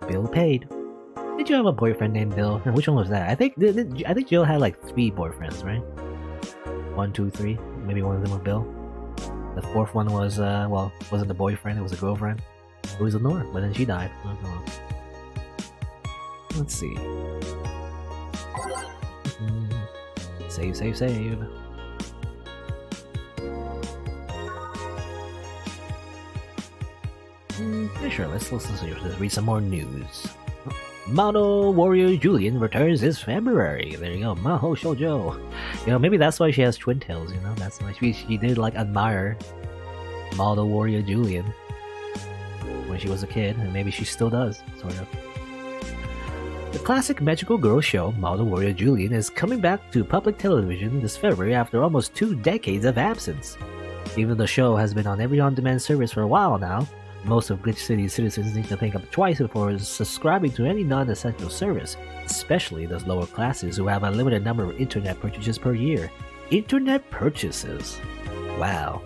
Bill paid. Did you have a boyfriend named Bill? Which one was that? I think Jill had like 3 boyfriends, right? 1, 2, 3. Maybe one of them was Bill. The 4th one was wasn't a boyfriend, it was a girlfriend. It was Lenore, but then she died. Let's see. Save. Yeah, sure, let's read some more news. Model Warrior Julian returns this February. There you go, Maho Shoujo. You know, maybe that's why she has twin tails, you know? That's why she did like admire Model Warrior Julian when she was a kid, and maybe she still does, sort of. The classic magical girl show, Model Warrior Julian, is coming back to public television this February after almost 2 decades of absence. Even though the show has been on every on-demand service for a while now, most of Glitch City's citizens need to think up twice before subscribing to any non-essential service, especially those lower classes who have a limited number of internet purchases per year. Internet purchases? Wow.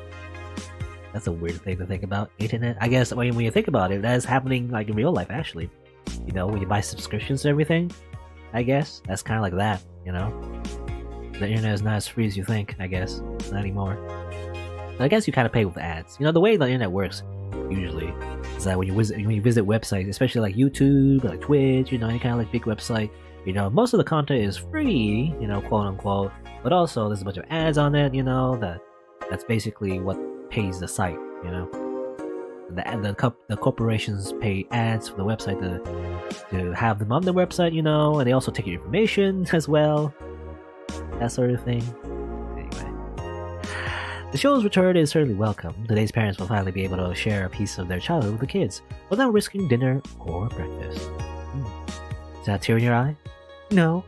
That's a weird thing to think about. Internet? I guess when you think about it, that is happening like in real life, actually. You know, when you buy subscriptions to everything, I guess. That's kind of like that, you know? The internet is not as free as you think, I guess. Not anymore. But I guess you kind of pay with ads. You know, the way the internet works, usually, is that when you visit websites, especially like YouTube, like Twitch, you know, any kind of like big website, you know, most of the content is free, you know, quote unquote, but also there's a bunch of ads on it, you know, that's basically what pays the site, you know. The corporations pay ads for the website to have them on the website, you know, and they also take your information as well, that sort of thing. Anyway, the show's return is certainly welcome. Today's parents will finally be able to share a piece of their childhood with the kids without risking dinner or breakfast. Is that a tear in your eye? No,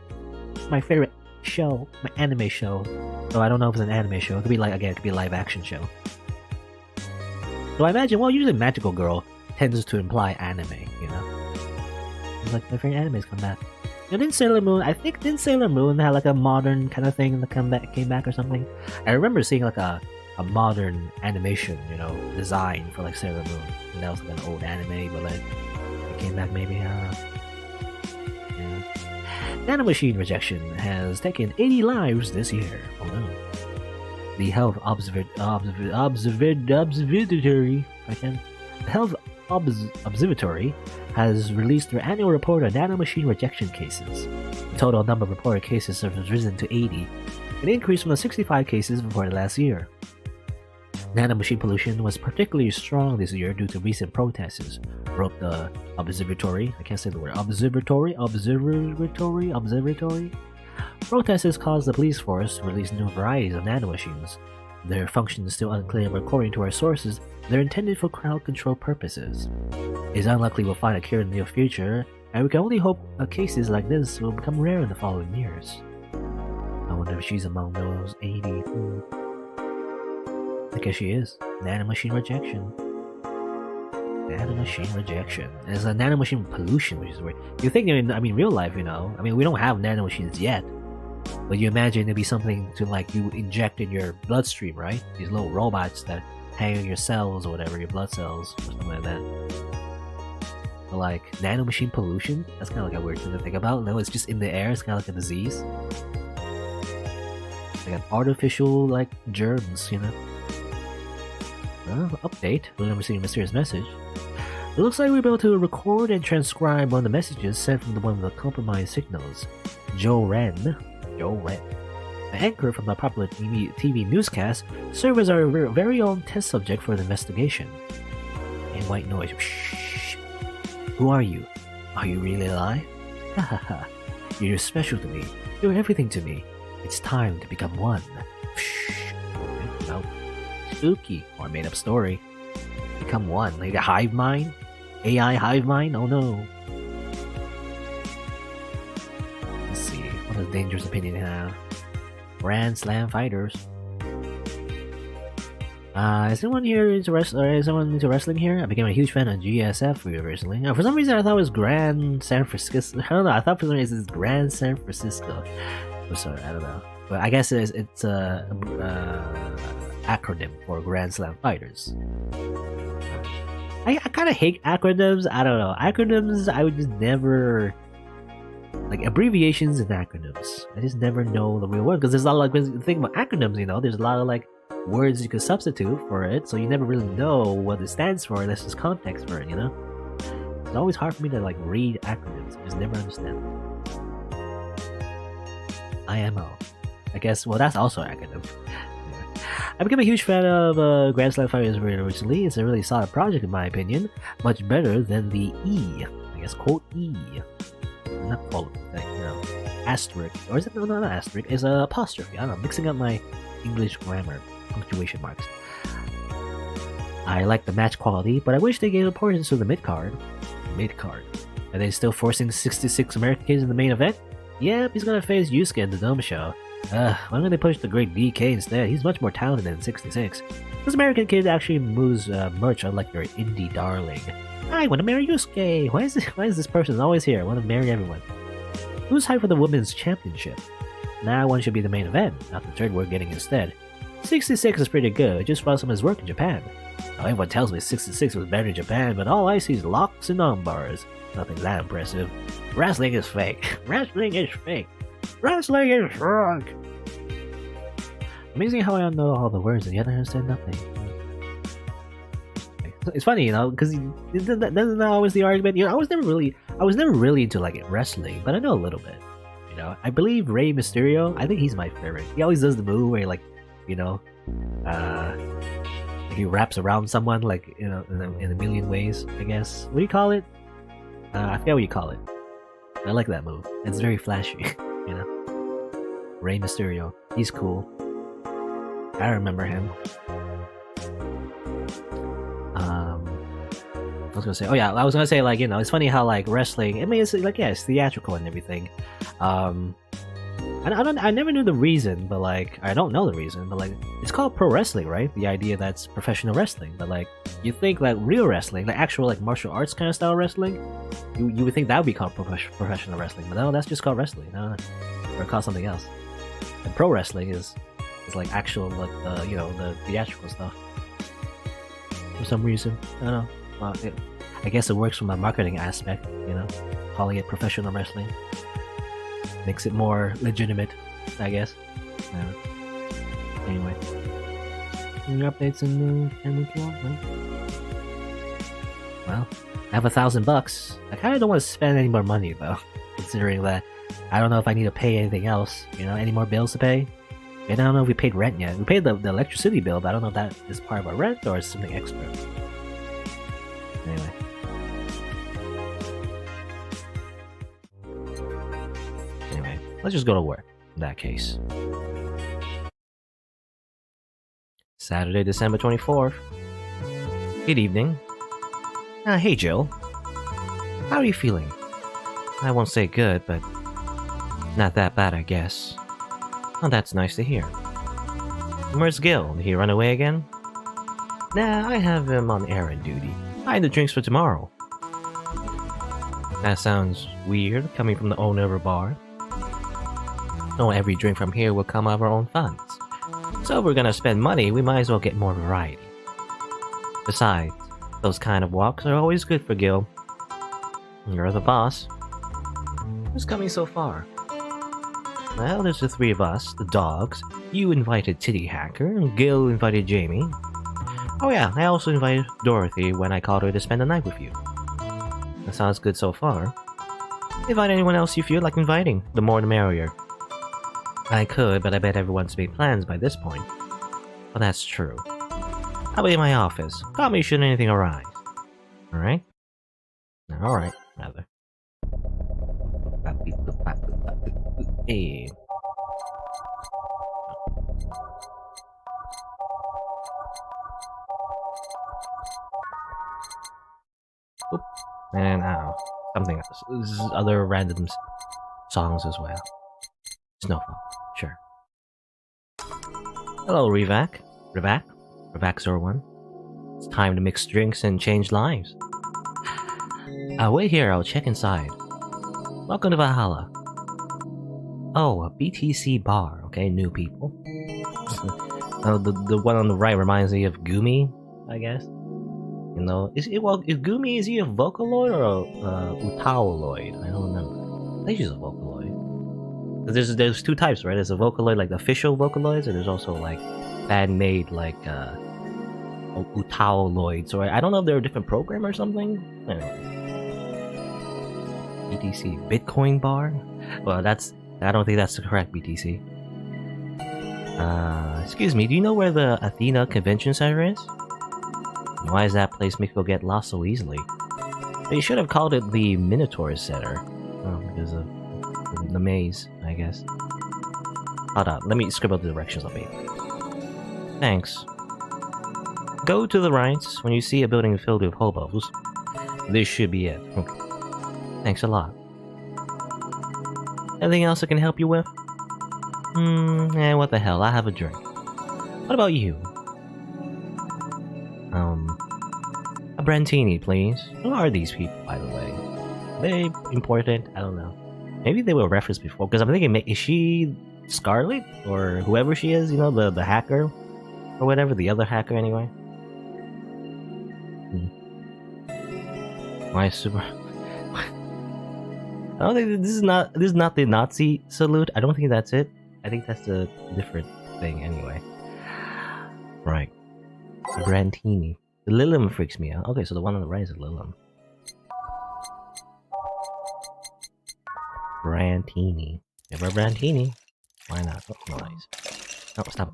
it's my favorite show, my anime show. So I don't know if it's an anime show. It could be it could be a live action show. So I imagine, well, usually Magical Girl tends to imply anime, you know? It's like my favorite animes come back. You know, didn't Sailor Moon have like a modern kind of thing that came back or something? I remember seeing like a modern animation, you know, design for like Sailor Moon. And that was like an old anime, but like it came back maybe, I don't know. Yeah. Nanomachine rejection has taken 80 lives this year. Oh no. The Health Observatory has released their annual report on nanomachine rejection cases. The total number of reported cases has risen to 80, an increase from the 65 cases reported last year. Nanomachine pollution was particularly strong this year due to recent protests, wrote the observatory. I can't say the word. Observatory. Protests caused the police force to release new varieties of nanomachines. Their function is still unclear, but according to our sources, they're intended for crowd control purposes. It's unlikely we'll find a cure in the near future, and we can only hope that cases like this will become rare in the following years. I wonder if she's among those 80. I guess she is. Nanomachine rejection. Nanomachine rejection. There's a nanomachine pollution, which is weird. You think, real life, you know, we don't have nanomachines yet. But you imagine it'd be something to like you inject in your bloodstream, right? These little robots that hang on your cells or whatever, your blood cells or something like that. But like nanomachine pollution, that's kind of like a weird thing to think about. No, it's just in the air. It's kind of like a disease, like an artificial like germs, you know. Update. We'll never see a mysterious message. It looks like we'll be able to record and transcribe one of the messages sent from one of the compromised signals. Joe Ren, the anchor from the popular TV newscast, serves as our very own test subject for the investigation. And white noise. Shh. Who are you? Are you really alive? Ha ha ha. You're special to me. You're everything to me. It's time to become one. Shh. No. Spooky or made up story. Become one. Like a hive mind? AI hive mind? Oh no. Let's see. What a dangerous opinion have. Grand Slam fighters. Is anyone here into wrestling here? I became a huge fan of GSF recently. For some reason I thought it was Grand San Francisco. I don't know, I thought for some reason it's Grand San Francisco. I'm sorry, I don't know. But I guess it's a acronym for Grand Slam fighters. I kind of hate acronyms. I don't know. Acronyms, I would just never like abbreviations and acronyms. I just never know the real word because there's a lot of like the thing about acronyms. You know, there's a lot of like words you can substitute for it, so you never really know what it stands for unless there's context for it. You know, it's always hard for me to like read acronyms. I just never understand them. IMO. I guess. Well, that's also an acronym. I became a huge fan of Grand Slam Fighters recently. It's a really solid project in my opinion. Much better than the E. I guess quote E. Not quote, like, you know, asterisk. Or is it? No, not asterisk. It's a apostrophe. I don't know. Mixing up my English grammar. Punctuation marks. I like the match quality, but I wish they gave importance to the mid-card. Mid-card. Are they still forcing 66 American kids in the main event? Yep, he's gonna face Yusuke in the Dome Show. Why don't they push the great DK instead? He's much more talented than 66. This American kid actually moves merch unlike your indie darling. I want to marry Yusuke! Why is this person always here? I want to marry everyone. Who's hyped for the women's championship? Now one should be the main event, not the third we're getting instead. 66 is pretty good, just saw some of his work in Japan. Now everyone tells me 66 was better in Japan, but all I see is locks and armbars. Nothing that impressive. Wrestling is fake. Wrestling is fake. Wrestling is wrong. Amazing how I don't know all the words and yet I understand nothing. It's funny, you know, because that's not always the argument. You know, I was never really into like wrestling, but I know a little bit. You know, I believe Rey Mysterio. I think he's my favorite. He always does the move where, like, you know, like he wraps around someone, like, you know, in a million ways. I guess. What do you call it? I forget what you call it. I like that move. It's very flashy. You know, Rey Mysterio. He's cool. I remember him. I was gonna say, oh yeah, I was gonna say, like, you know, it's funny how like wrestling. I mean, it's like, yeah, it's theatrical and everything. I never knew the reason, but like, I don't know the reason, but like, it's called pro wrestling, right? The idea that's professional wrestling, but like, you think like real wrestling, like actual like martial arts kind of style wrestling, you would think that would be called professional wrestling, but no, that's just called wrestling, no, or called something else. And pro wrestling is like actual like you know, the theatrical stuff. For some reason, I don't know. Well, I guess it works from a marketing aspect, you know, calling it professional wrestling makes it more legitimate, I guess. Anyway, any updates in right? Well, I have $1,000. I kind of don't want to spend any more money though, considering that I don't know if I need to pay anything else. You know, any more bills to pay? And I don't know if we paid rent yet. We paid the electricity bill, but I don't know if that is part of our rent or is something extra. Anyway. Let's just go to work, in that case. Saturday, December 24th. Good evening. Hey, Jill. How are you feeling? I won't say good, but not that bad, I guess. Oh, that's nice to hear. Where's Gil? Did he run away again? Nah, I have him on errand duty. Buying the drinks for tomorrow. That sounds weird, coming from the owner of a bar. No, every drink from here will come out of our own funds. So if we're gonna spend money, we might as well get more variety. Besides, those kind of walks are always good for Gil. You're the boss. Who's coming so far? Well, there's the three of us, the dogs. You invited Titty Hacker, and Gil invited Jamie. Oh yeah, I also invited Dorothy when I called her to spend the night with you. That sounds good so far. Invite anyone else you feel like inviting, the more the merrier. I could, but I bet everyone's made plans by this point. Well, that's true. I'll be in my office. Call me should anything arise. Alright? Alright, rather. Hey. Oop. And something else. This is other random songs as well. Snowfall, sure. Hello, Revac. Revac01. It's time to mix drinks and change lives. Wait here, I'll check inside. Welcome to Valhalla. Oh, a BTC bar. Okay, new people. The one on the right reminds me of Gumi, I guess. You know, is Gumi, is he a Vocaloid or a Utaoloid? I don't remember. I think she's a Vocaloid. There's two types, right? There's a Vocaloid, like the official Vocaloids, and there's also like fan-made like Utaoloids. Or I don't know if they're a different program or something. Anyway. BTC Bitcoin bar? Well, I don't think that's the correct BTC. Excuse me, do you know where the Athena Convention Center is? Why does that place make people get lost so easily? They should have called it the Minotaur Center. Oh, because of the maze, I guess. Hold on, let me scribble the directions on me. Thanks. Go to the right when you see a building filled with hobos. This should be it. Okay. Thanks a lot. Anything else I can help you with? What the hell, I have a drink. What about you? A Brantini, please. Who are these people, by the way? Are they important? I don't know. Maybe they were referenced before, because I'm thinking, is she Scarlet? Or whoever she is, you know, the hacker? Or whatever, the other hacker anyway? My super... I don't think this is not the Nazi salute. I don't think that's it. I think that's a different thing anyway. Right. Brantini. The Lilum freaks me out. Okay, so the one on the right is a Lilum. Brantini. Never Brantini. Why not? Oh, nice. No, stop.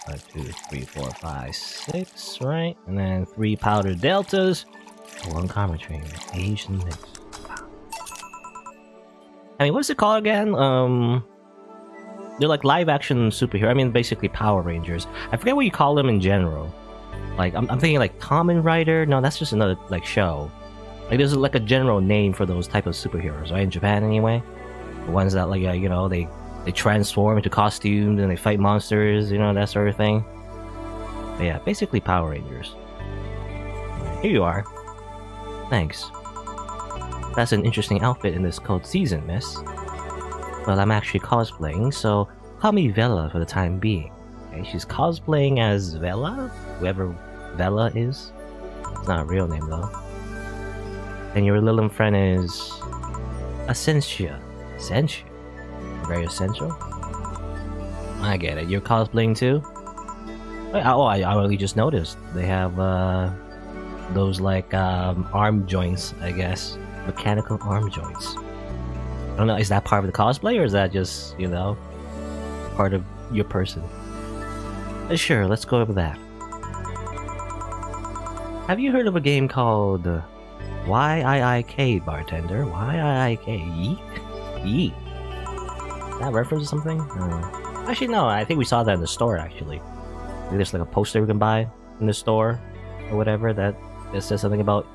5, 2, 3, 4, 5, 6, right? And then 3 powdered deltas. 1 karma train. Asian mix. I mean, what's it called again? They're like live-action superhero. I mean, basically Power Rangers. I forget what you call them in general. Like, I'm thinking like Kamen Rider. No, that's just another like show. Like, there's like a general name for those type of superheroes, right? In Japan, anyway. The ones that like, you know, they transform into costumes and they fight monsters, you know, that sort of thing. But yeah, basically Power Rangers. Here you are. Thanks. That's an interesting outfit in this cold season, miss. Well, I'm actually cosplaying, so call me Vela for the time being. Okay, she's cosplaying as Vela? Whoever Vela is. It's not a real name, though. And your little friend is... Essentia. Essentia? Very essential? I get it. You're cosplaying too? I only just noticed. They have, those, like, arm joints, I guess. Mechanical arm joints. I don't know, is that part of the cosplay, or is that just, you know, part of your person? Sure, let's go over that. Have you heard of a game called YIIK Bartender? YIIK? Yeet? Yeet? That reference to something? Actually, no, I think we saw that in the store, actually. Maybe there's like a poster we can buy in the store, or whatever, that says something about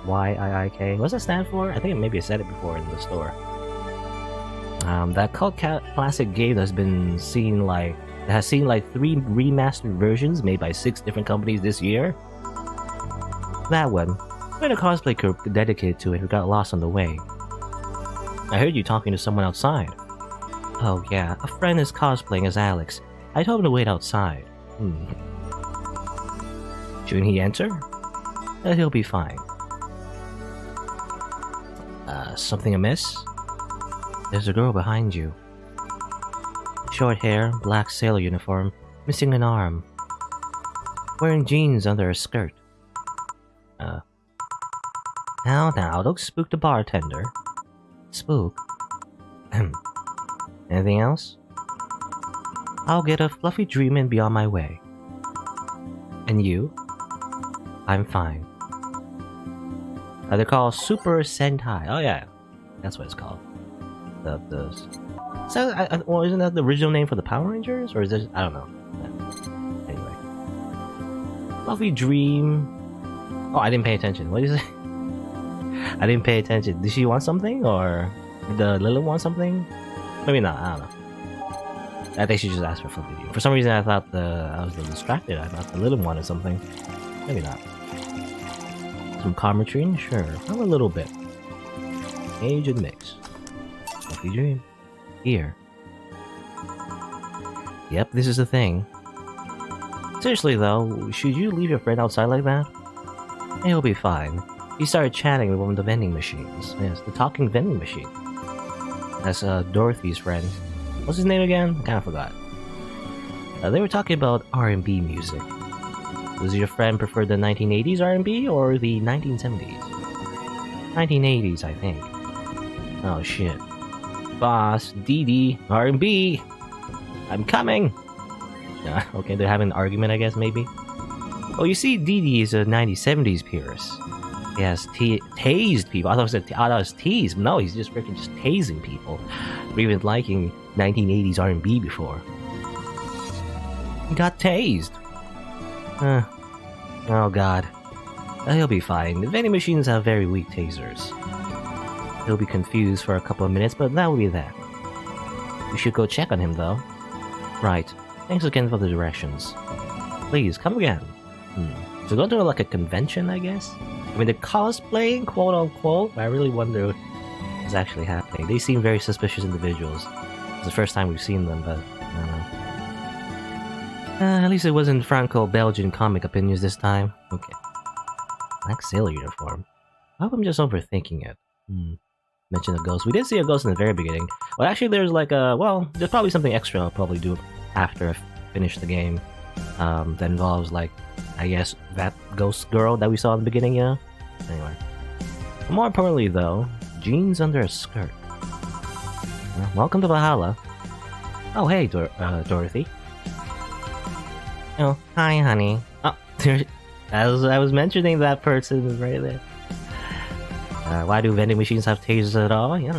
YIIK. What's that stand for? I think maybe I said it before in the store. That cult classic game has seen like 3 remastered versions made by 6 different companies this year. That one. We had a cosplay crew dedicated to it who got lost on the way. I heard you talking to someone outside. Oh yeah, a friend is cosplaying as Alex. I told him to wait outside. Shouldn't he enter? He'll be fine. Something amiss? There's a girl behind you. Short hair, black sailor uniform, missing an arm. Wearing jeans under her skirt. Now, don't spook the bartender. Spook? Anything else? I'll get a fluffy dream and be on my way. And you? I'm fine. They're called Super Sentai. Oh yeah, that's what it's called. So, well, isn't that the original name for the Power Rangers? Or is this... I don't know. Anyway. Fluffy dream... Oh, I didn't pay attention. What is it? I didn't pay attention. Did she want something? Or did the Lilith want something? Maybe not, I don't know. I think she just asked for fluffy dream. For some reason I thought I was distracted. I thought the Lilith wanted something. Maybe not. Some Karmatrine? Sure. A little bit. Age and mix. Fluffy dream. Here. Yep, this is the thing. Seriously though, should you leave your friend outside like that? He'll be fine. He started chatting with one of the vending machines. Yes, the talking vending machine. That's Dorothy's friend. What's his name again? I kind of forgot. They were talking about R&B music. Does your friend prefer the 1980s R&B or the 1970s? 1980s, I think. Oh shit. Boss, Dee Dee, R&B! I'm coming! Okay, they're having an argument, I guess, maybe? Oh, you see, Dee Dee is a 1970s purist. He has tased people. I thought it was teased. No, he's just freaking just tasing people for even liking 1980s R&B before. He got tased. Oh god. He'll be fine. The vending machines have very weak tasers. He'll be confused for a couple of minutes, but that will be that. We should go check on him, though. Right. Thanks again for the directions. Please, come again. So go to like a convention, I guess? I mean, they're cosplaying, quote-unquote, but I really wonder what's actually happening. They seem very suspicious individuals. It's the first time we've seen them, but I don't know. At least it wasn't Franco-Belgian comic opinions this time. Okay. Black sailor uniform. I hope I'm just overthinking it. Mention a ghost. We did see a ghost in the very beginning. Well, actually, there's like a... Well, there's probably something extra I'll probably do after I finish the game. That involves, like, I guess, that ghost girl that we saw in the beginning, you know? Anyway. More importantly, though, jeans under a skirt. Welcome to Valhalla. Oh, hey, Dorothy. Oh, hi, honey. Oh, as I was mentioning, that person right there. Why do vending machines have tasers at all? You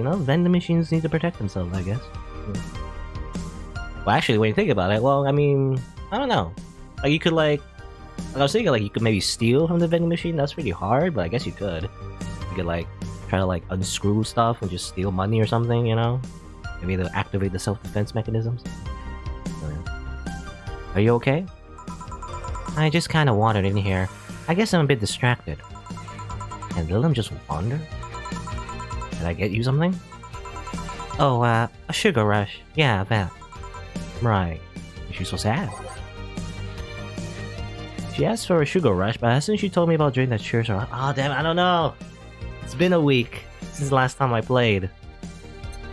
know, vending machines need to protect themselves, I guess. Well, actually, when you think about it, well, I mean, I don't know. Like, you could, like I was thinking, like, you could maybe steal from the vending machine. That's pretty hard, but I guess you could. You could, like, try to, like, unscrew stuff and just steal money or something, you know? Maybe to activate the self-defense mechanisms. Are you okay? I just kind of wandered in here. I guess I'm a bit distracted. Can Lilum just wander? Did I get you something? Oh, a sugar rush. Yeah, that. Right. She's so sad. She asked for a sugar rush, but hasn't she told me about drinking that cheers her? Oh, damn, I don't know. It's been a week since the last time I played.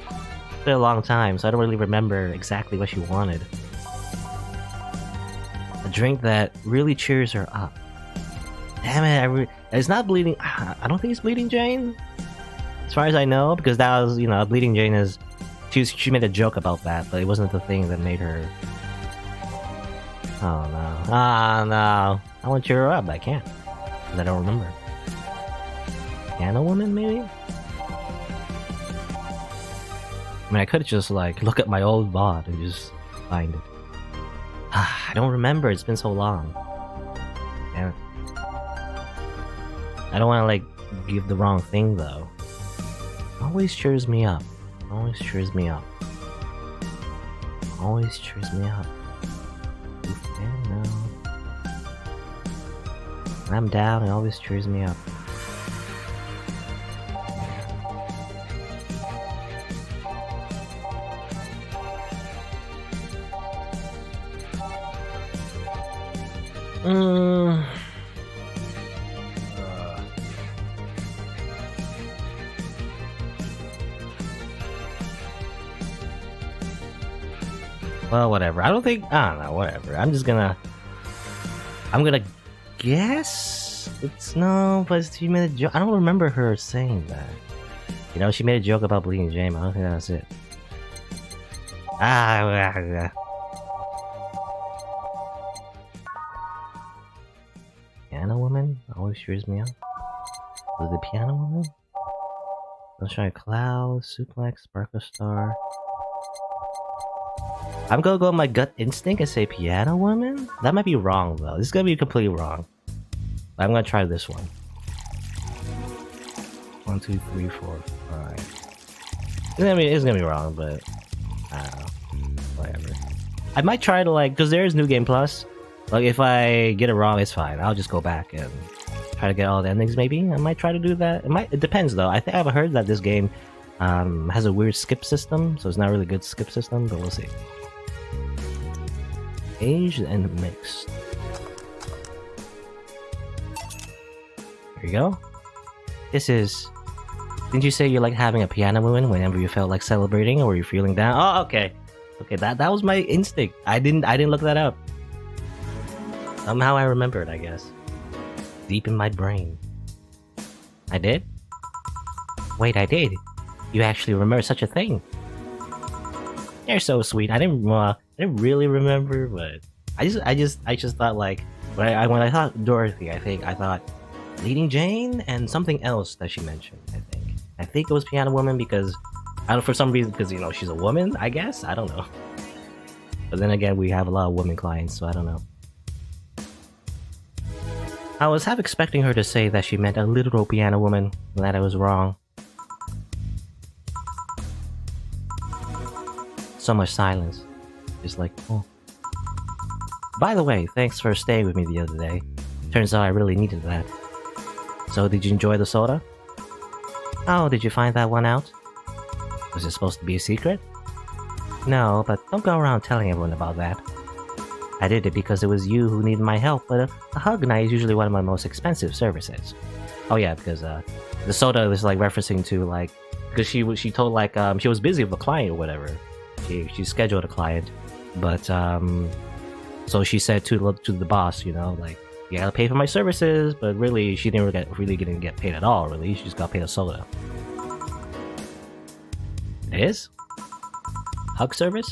It's been a long time, so I don't really remember exactly what she wanted. A drink that really cheers her up. Damn it, it's not bleeding. I don't think it's Bleeding Jane. As far as I know, because that was, you know, Bleeding Jane is... She made a joke about that, but it wasn't the thing that made her... Oh no. Ah no. I want to cheer her up, but I can't. Because I don't remember. Piano Woman, maybe? I mean, I could've just, like, look at my old VOD and just find it. I don't remember, it's been so long. Damn it. I don't want to, like, give the wrong thing, though. Always cheers me up. Always cheers me up. Always cheers me up. No. When I'm down, it always cheers me up. Well, whatever. I don't know, whatever. I'm gonna guess? But she made a joke. I don't remember her saying that. You know, she made a joke about Bleeding Jane. I don't think that's it. Piano Woman always cheers me up. Was it Piano Woman? Sunshine Cloud, Suplex, Sparkle Star. I'm gonna go with my gut instinct and say Piano Woman? That might be wrong, though. This is gonna be completely wrong. I'm gonna try this one. 1, 2, 3, 4, 5. It's gonna be wrong, but I don't know. Whatever. I might try to, like, because there is New Game Plus. Like, if I get it wrong, it's fine. I'll just go back and try to get all the endings, maybe. I might try to do that. It depends, though. I think I've heard that this game has a weird skip system, so it's not really a good skip system, but we'll see. Aged and mixed. Here you go. This is... Didn't you say you like having a piano woman whenever you felt like celebrating or you're feeling down? Oh, okay. Okay, that was my instinct. I didn't look that up. Somehow I remember it, I guess. Deep in my brain. I did? Wait, I did. You actually remember such a thing. You're so sweet. I didn't really remember, but I just thought like when I thought Dorothy, I thought Leading Jane and something else that she mentioned. I think it was Piano Woman because I don't, for some reason, because you know she's a woman. I guess I don't know. But then again, we have a lot of women clients, so I don't know. I was half expecting her to say that she meant a literal piano woman, and that I was wrong. So much silence. Just like, oh. By the way, thanks for staying with me the other day. Turns out I really needed that. So, did you enjoy the soda? Oh, did you find that one out? Was it supposed to be a secret? No, but don't go around telling everyone about that. I did it because it was you who needed my help, but a hug night is usually one of my most expensive services. Oh yeah, because the soda was like referencing to like, because she told like she was busy with a client or whatever. She scheduled a client, but so she said to the boss, you know, like, you gotta pay for my services, but really she didn't get paid at all. Really, she just got paid a soda. It is? Hug service?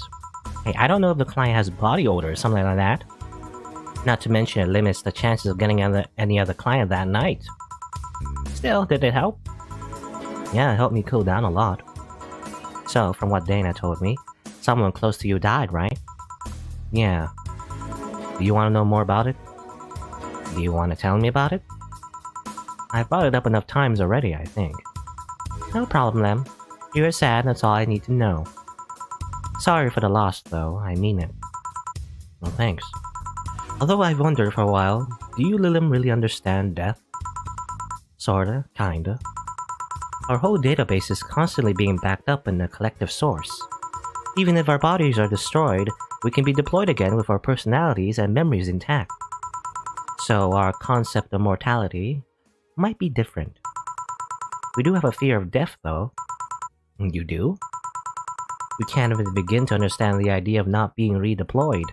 Hey, I don't know if the client has body odor or something like that. Not to mention it limits the chances of getting any other client that night. Still, did it help? Yeah, it helped me cool down a lot. So, from what Dana told me, someone close to you died, right? Yeah. Do you want to know more about it? Do you want to tell me about it? I've brought it up enough times already, I think. No problem, Lem. You're sad, that's all I need to know. Sorry for the loss, though, I mean it. Well, thanks. Although I've wondered for a while, do you Lilim really understand death? Sorta, kinda. Our whole database is constantly being backed up in a collective source. Even if our bodies are destroyed, we can be deployed again with our personalities and memories intact. So our concept of mortality might be different. We do have a fear of death, though. You do? We can't even begin to understand the idea of not being redeployed.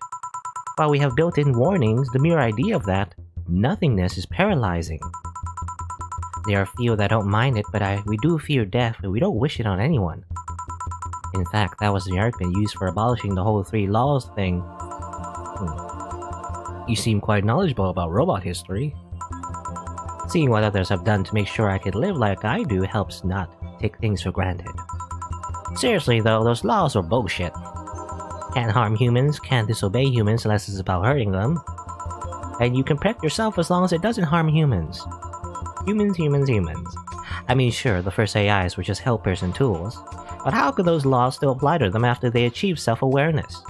While we have built-in warnings, the mere idea of that nothingness is paralyzing. There are few that don't mind it, but we do fear death, but we don't wish it on anyone. In fact, that was the argument used for abolishing the whole 3 laws thing. You seem quite knowledgeable about robot history. Seeing what others have done to make sure I could live like I do helps not take things for granted. Seriously though, those laws are bullshit. Can't harm humans, can't disobey humans unless it's about hurting them. And you can protect yourself as long as it doesn't harm humans. Humans. I mean sure, the first AIs were just helpers and tools, but how could those laws still apply to them after they achieve self-awareness?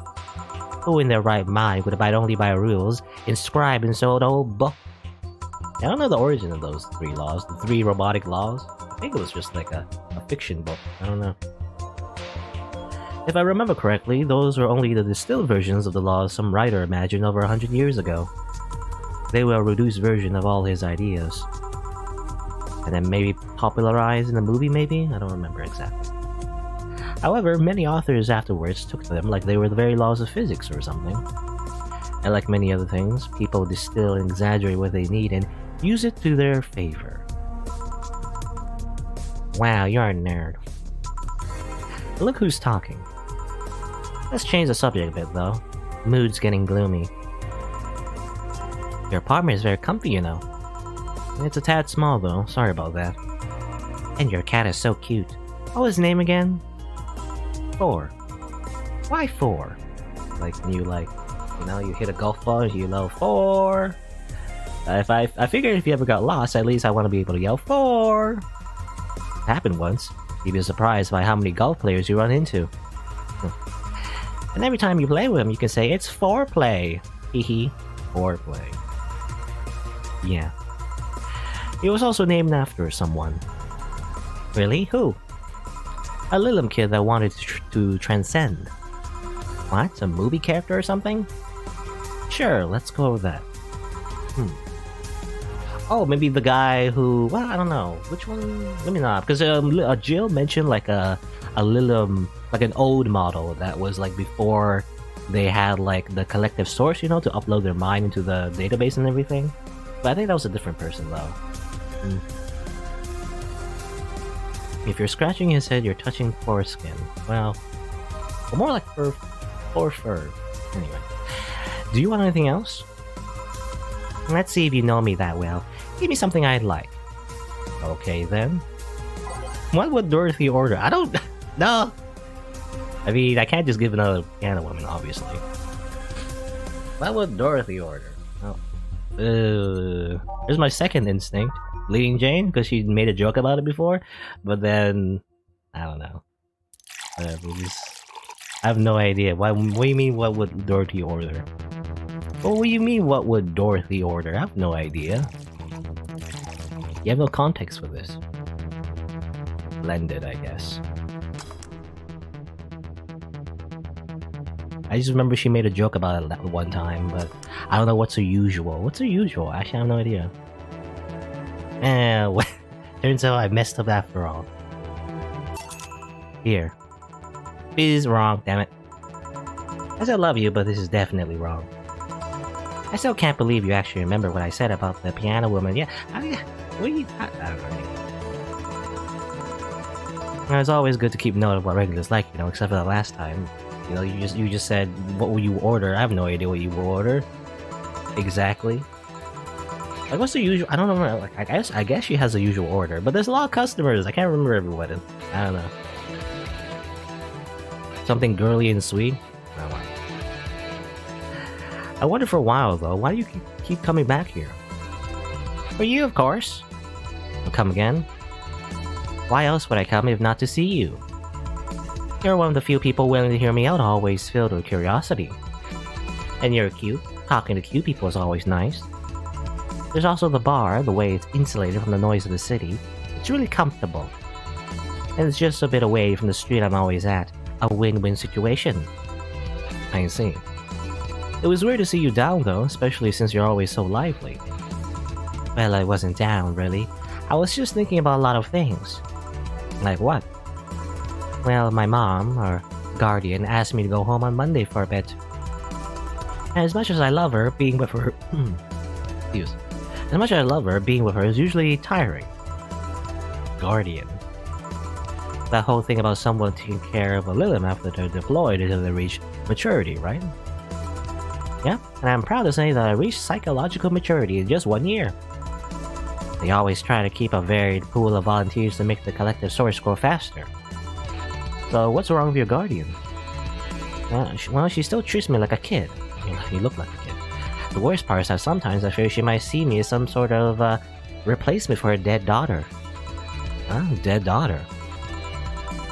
Who in their right mind would abide only by rules inscribed in some old book? I don't know the origin of those 3 laws, the 3 robotic laws. I think it was just like a fiction book, I don't know. If I remember correctly, those were only the distilled versions of the laws some writer imagined over 100 years ago. They were a reduced version of all his ideas. And then maybe popularized in a movie, maybe? I don't remember exactly. However, many authors afterwards took them like they were the very laws of physics or something. And like many other things, people distill and exaggerate what they need and use it to their favor. Wow, you're a nerd. Look who's talking. Let's change the subject a bit, though. Mood's getting gloomy. Your apartment is very comfy, you know. It's a tad small, though. Sorry about that. And your cat is so cute. What was his name again? 4. Why 4? Like, you hit a golf ball and you yell 4. I figured if you ever got lost, at least I want to be able to yell 4. Happened once. You'd be surprised by how many golf players you run into. And every time you play with them, you can say, it's foreplay. Hehe. Foreplay. Yeah. It was also named after someone. Really? Who? A Lilim kid that wanted to transcend. What? A movie character or something? Sure, let's go with that. Oh, maybe the guy who... Well, I don't know. Which one? Maybe not. Because Jill mentioned like a little... like an old model that was like before they had like the collective source, to upload their mind into the database and everything. But I think that was a different person though. If you're scratching his head, you're touching foreskin. Well, more like fur. Anyway. Do you want anything else? Let's see if you know me that well. Give me something I'd like. Okay then. What would Dorothy order? I don't... No! I mean, I can't just give another piano woman, obviously. What would Dorothy order? Oh. Here's my second instinct. Bleeding Jane, because she made a joke about it before. But then... I don't know. I have no idea. What do you mean, what would Dorothy order? What do you mean, what would Dorothy order? I have no idea. You have no context for this. Blended, I guess. I just remember she made a joke about it that one time, but I don't know what's her usual. What's her usual? Actually, I have no idea. Well, turns out I messed up after all. Here. This is wrong, damn it. I still love you, but this is definitely wrong. I still can't believe you actually remember what I said about the piano woman. Yeah, I don't know. It's always good to keep note of what regulars like, except for the last time. You just said, what will you order? I have no idea what you will order. Exactly. Like, what's the usual? I don't know. Like, I guess she has a usual order, but there's a lot of customers. I can't remember everyone. I don't know. Something girly and sweet? Oh, wow. I wonder for a while, though, why do you keep coming back here? For you, of course. I'll come again. Why else would I come if not to see you? You're one of the few people willing to hear me out, always filled with curiosity. And you're cute. Talking to cute people is always nice. There's also the bar, the way it's insulated from the noise of the city. It's really comfortable. And it's just a bit away from the street I'm always at. A win-win situation. I see. It was weird to see you down though, especially since you're always so lively. Well, I wasn't down, really. I was just thinking about a lot of things. Like what? Well, my mom, or guardian, asked me to go home on Monday for a bit. And as much as I love her, being with her... As much as I love her, being with her is usually tiring. Guardian. That whole thing about someone taking care of a Lilith after they're deployed until they reach maturity, right? Yeah, and I'm proud to say that I reached psychological maturity in just 1 year. They always try to keep a varied pool of volunteers to make the collective source grow faster. So what's wrong with your guardian? Well, she still treats me like a kid. You look like a kid. The worst part is that sometimes I fear she might see me as some sort of replacement for her dead daughter. Oh, dead daughter.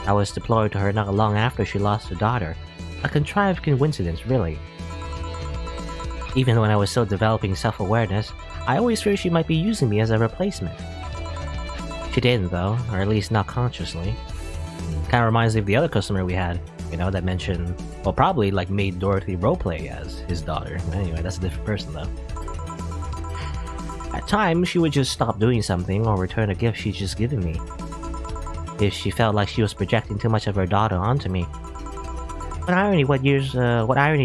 I was deployed to her not long after she lost her daughter. A contrived coincidence, really. Even when I was still developing self-awareness, I always feared she might be using me as a replacement. She didn't though, or at least not consciously. Kinda reminds me of the other customer we had, that mentioned, well, probably like made Dorothy roleplay as his daughter. Anyway, that's a different person though. At times, she would just stop doing something or return a gift she'd just given me. If she felt like she was projecting too much of her daughter onto me. What irony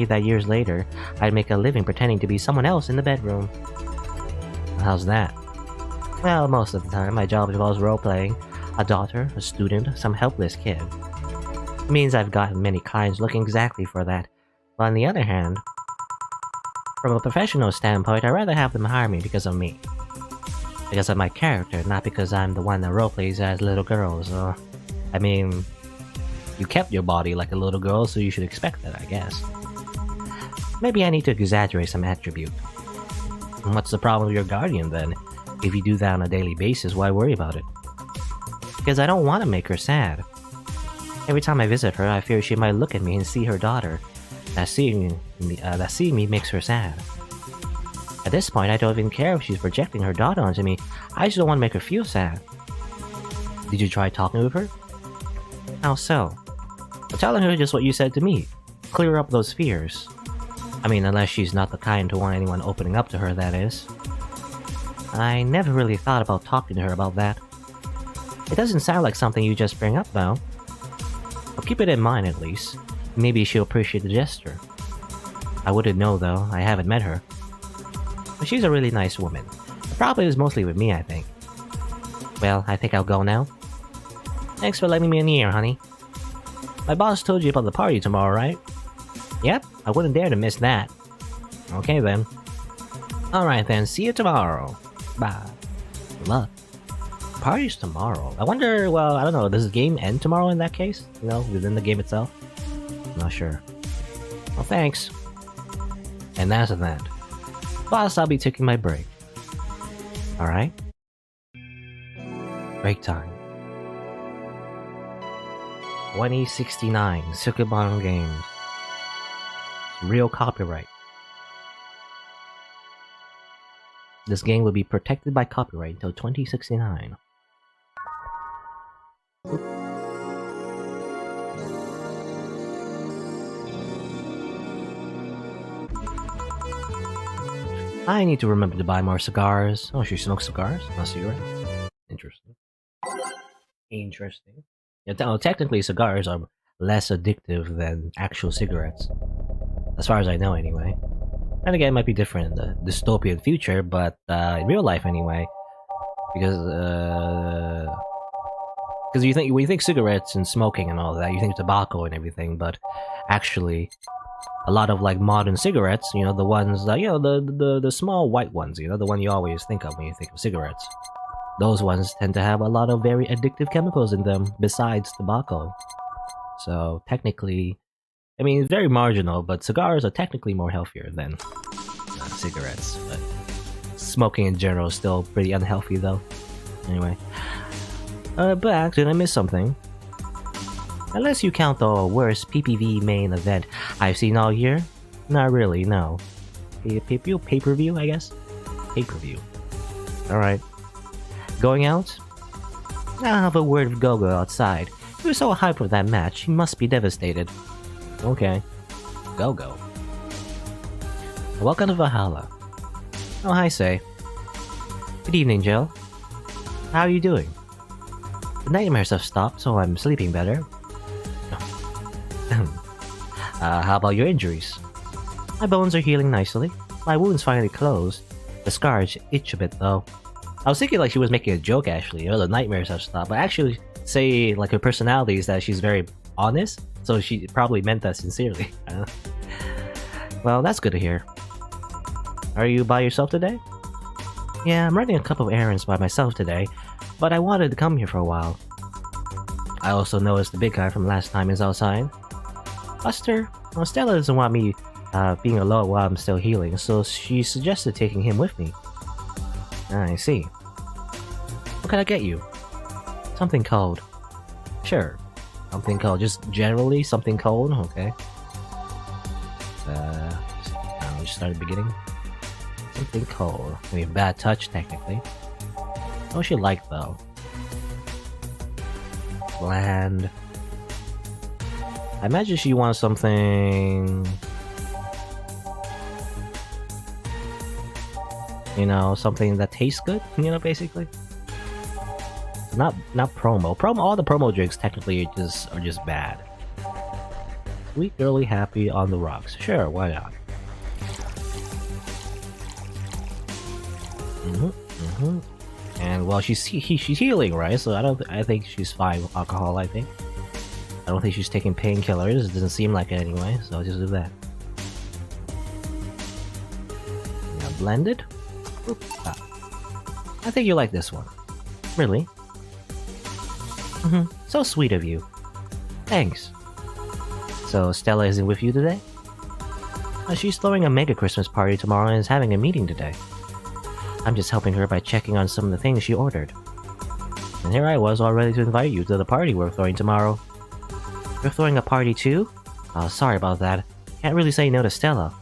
that years later, I'd make a living pretending to be someone else in the bedroom. How's that? Well, most of the time, my job involves role-playing. A daughter, a student, some helpless kid. It means I've gotten many clients looking exactly for that. But on the other hand, from a professional standpoint, I'd rather have them hire me because of me. Because of my character, not because I'm the one that roleplays as little girls, or... I mean... You kept your body like a little girl, so you should expect that, I guess. Maybe I need to exaggerate some attribute. What's the problem with your guardian, then? If you do that on a daily basis, why worry about it? Because I don't want to make her sad. Every time I visit her, I fear she might look at me and see her daughter. That seeing me makes her sad. At this point, I don't even care if she's projecting her daughter onto me. I just don't want to make her feel sad. Did you try talking with her? How so? I'm telling her just what you said to me. Clear up those fears. I mean, unless she's not the kind to want anyone opening up to her, that is. I never really thought about talking to her about that. It doesn't sound like something you just bring up, though. I'll keep it in mind, at least. Maybe she'll appreciate the gesture. I wouldn't know, though. I haven't met her. But she's a really nice woman. The problem is mostly with me, I think. Well, I think I'll go now. Thanks for letting me in here, honey. My boss told you about the party tomorrow, right? Yep, I wouldn't dare to miss that. Okay, then. Alright then, see you tomorrow. Bye. Good luck. Party's tomorrow. I wonder, well, I don't know, does the game end tomorrow in that case? You know, within the game itself? Not sure. Well, thanks. And that's that. Boss, I'll be taking my break. Alright? Break time. 2069, Sukeban Games. Real copyright. This game will be protected by copyright until 2069. I need to remember to buy more cigars. Oh, she smokes cigars? Not cigarettes? Interesting. Interesting. Yeah, technically cigars are less addictive than actual cigarettes. As far as I know, anyway. And again, it might be different in the dystopian future, but in real life, anyway. Because when you think cigarettes and smoking and all that, you think tobacco and everything, but actually, a lot of like modern cigarettes, you know, the ones that, you know, the small white ones, you know, the one you always think of when you think of cigarettes. Those ones tend to have a lot of very addictive chemicals in them besides tobacco. So technically, I mean, it's very marginal, but cigars are technically more healthier than cigarettes. But smoking in general is still pretty unhealthy, though. Anyway, but did I miss something? Unless you count the worst PPV main event I've seen all year, not really. No, pay-per-view, I guess. Pay-per-view. All right. Going out? I'll have a word with Gogo outside. He was so hyped for that match, he must be devastated. Okay. Gogo. Welcome to Valhalla. Oh, hi, Say. Good evening, Jill. How are you doing? The nightmares have stopped, so I'm sleeping better. How about your injuries? My bones are healing nicely. My wound's finally closed. The scars itch a bit, though. I was thinking like she was making a joke, actually. You know, the nightmares have stopped. But actually, say like her personality is that she's very honest, so she probably meant that sincerely. Well, that's good to hear. Are you by yourself today? Yeah, I'm running a couple of errands by myself today, but I wanted to come here for a while. I also noticed the big guy from last time is outside. Buster? Well, Stella doesn't want me being alone while I'm still healing, so she suggested taking him with me. I see. What can I get you? Something cold. Sure. Something cold. Just generally something cold? Okay. I'll just start at the beginning. Something cold. I mean, bad touch, technically. What she like, though? Bland. I imagine she wants something... You know, something that tastes good, you know, basically. Not promo. All the promo drinks technically are just bad. Sweet, girly, happy on the rocks. Sure, why not? And well, she's healing, right? So I think she's fine with alcohol. I don't think she's taking painkillers. It doesn't seem like it anyway. So I'll just do that. Now blended. Oops. I think you like this one. Really? So sweet of you. Thanks. So Stella isn't with you today? She's throwing a mega Christmas party tomorrow and is having a meeting today. I'm just helping her by checking on some of the things she ordered. And here I was all ready to invite you to the party we're throwing tomorrow. You're throwing a party too? Oh, sorry about that. Can't really say no to Stella.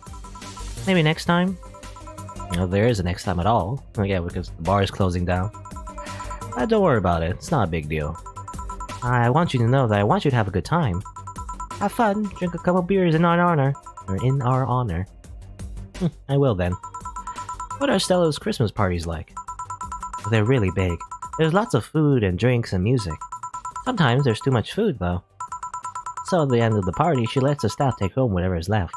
Maybe next time? You know, there is a next time at all. Oh, yeah, because the bar is closing down. Don't worry about it. It's not a big deal. I want you to know that I want you to have a good time. Have fun, drink a couple beers in our honor. In our honor. I will then. What are Stella's Christmas parties like? They're really big. There's lots of food and drinks and music. Sometimes there's too much food, though. So at the end of the party, she lets the staff take home whatever is left.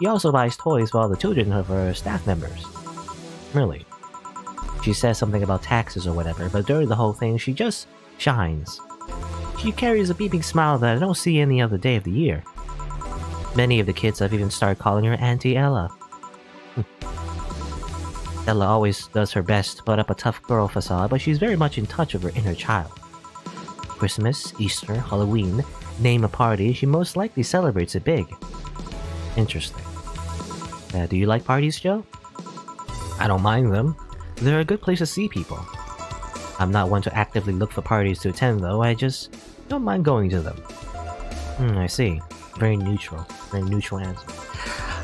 She also buys toys for all the children of her staff members. Really. She says something about taxes or whatever, but during the whole thing, she just shines. She carries a beaming smile that I don't see any other day of the year. Many of the kids have even started calling her Auntie Ella. Ella always does her best to put up a tough girl facade, but she's very much in touch with her inner child. Christmas, Easter, Halloween, name a party, she most likely celebrates it big. Interesting. Do you like parties, Joe? I don't mind them. They're a good place to see people. I'm not one to actively look for parties to attend, though. I just don't mind going to them. I see. Very neutral. Very neutral answer.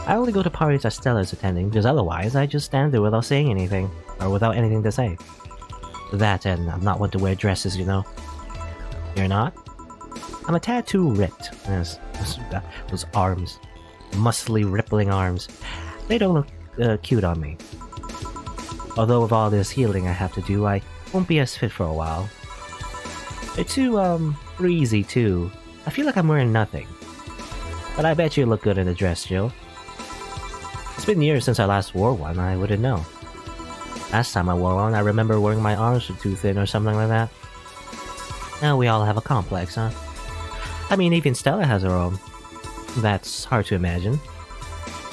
I only go to parties that Stella's attending, because otherwise I just stand there without saying anything, or without anything to say. That, and I'm not one to wear dresses, you know. You're not? I'm a tad too ripped. Yes, those arms. Muscly, rippling arms. They don't look cute on me. Although with all this healing I have to do, I won't be as fit for a while. They're too, breezy too. I feel like I'm wearing nothing. But I bet you look good in a dress, Jill. It's been years since I last wore one, I wouldn't know. Last time I wore one, I remember wearing my arms were too thin or something like that. Now we all have a complex, huh? I mean, even Stella has her own. That's hard to imagine.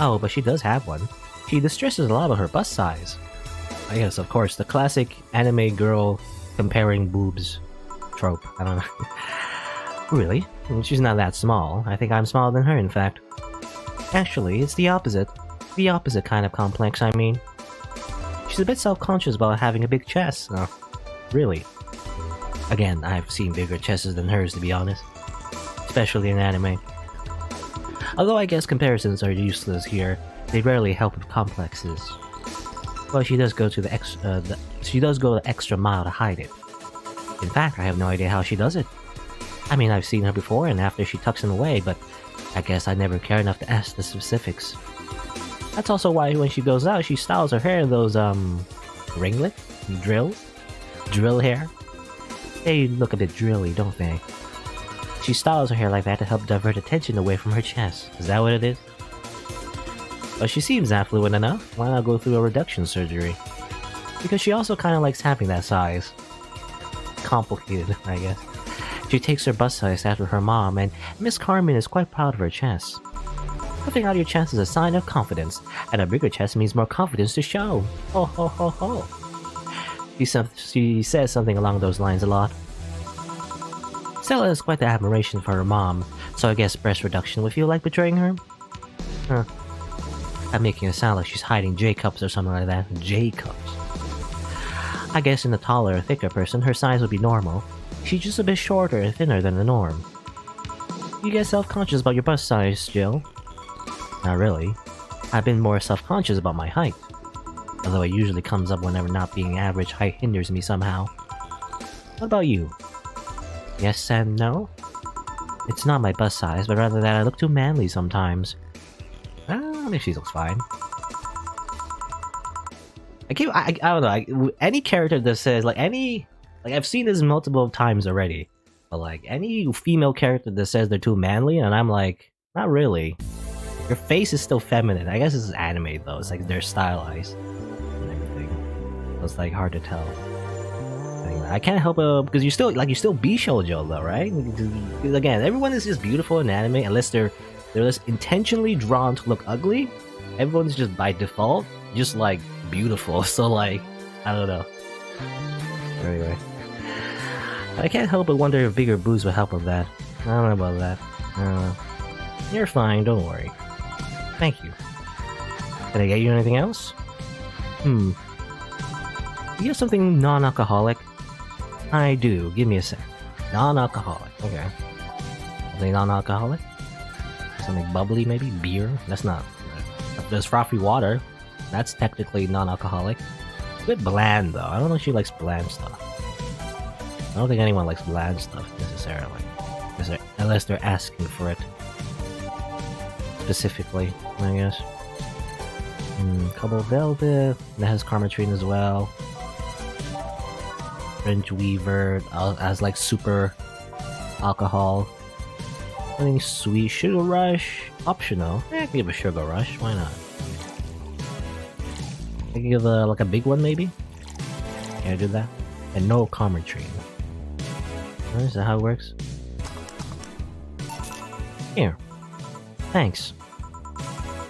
Oh, but she does have one. She distresses a lot with her bust size. I guess, of course, the classic anime girl comparing boobs trope. I don't know. Really? She's not that small. I think I'm smaller than her, in fact. Actually, it's the opposite. The opposite kind of complex, I mean. She's a bit self-conscious about having a big chest. Oh, really? Again, I've seen bigger chests than hers, to be honest. Especially in anime. Although I guess comparisons are useless here, they rarely help with complexes. Well, she does go the extra mile to hide it. In fact, I have no idea how she does it. I mean, I've seen her before and after she tucks them away, but I guess I never care enough to ask the specifics. That's also why when she goes out, she styles her hair in those, ringlet? Drill hair? They look a bit drilly, don't they? She styles her hair like that to help divert attention away from her chest. Is that what it is? But she seems affluent enough, why not go through a reduction surgery? Because she also kinda likes having that size. Complicated, I guess. She takes her bust size after her mom, and Miss Carmen is quite proud of her chest. Puffing out your chest is a sign of confidence, and a bigger chest means more confidence to show. Ho ho ho ho. She says something along those lines a lot. Stella has quite the admiration for her mom, so I guess breast reduction would feel like betraying her? Huh. I'm making it sound like she's hiding J-cups or something like that. J-cups. I guess in a taller, thicker person, her size would be normal. She's just a bit shorter and thinner than the norm. You get self-conscious about your bust size, Jill? Not really. I've been more self-conscious about my height. Although it usually comes up whenever not being average height hinders me somehow. What about you? Yes and no? It's not my bust size, but rather that I look too manly sometimes. Maybe she looks fine. I don't know, any character that says, I've seen this multiple times already, but any female character that says they're too manly, and I'm like, not really. Your face is still feminine. I guess this is anime though, it's like they're stylized and everything. So it's hard to tell. I can't help it, because you still be shoujo though, right? Because again, everyone is just beautiful in anime, unless they're just intentionally drawn to look ugly. Everyone's just by default just beautiful. So I don't know. Anyway, I can't help but wonder if bigger boobs would help with that. I don't know about that. I don't know. You're fine, don't worry. Thank you. Can I get you anything else? You have something non-alcoholic? I do. Give me a sec. Non-alcoholic. Okay. Something non-alcoholic? Something bubbly, maybe? Beer? That's not. There's frothy water. That's technically non-alcoholic. It's a bit bland, though. I don't know if she likes bland stuff. I don't think anyone likes bland stuff, necessarily. Unless they're asking for it. Specifically, I guess. Cobalt Velvet. That has Karmatrine as well. French Weaver as like super alcohol. I think sweet sugar rush optional. I can give a sugar rush. Why not? I can give like a big one maybe. Can I do that? And no commentary. Is that how it works? Here. Thanks.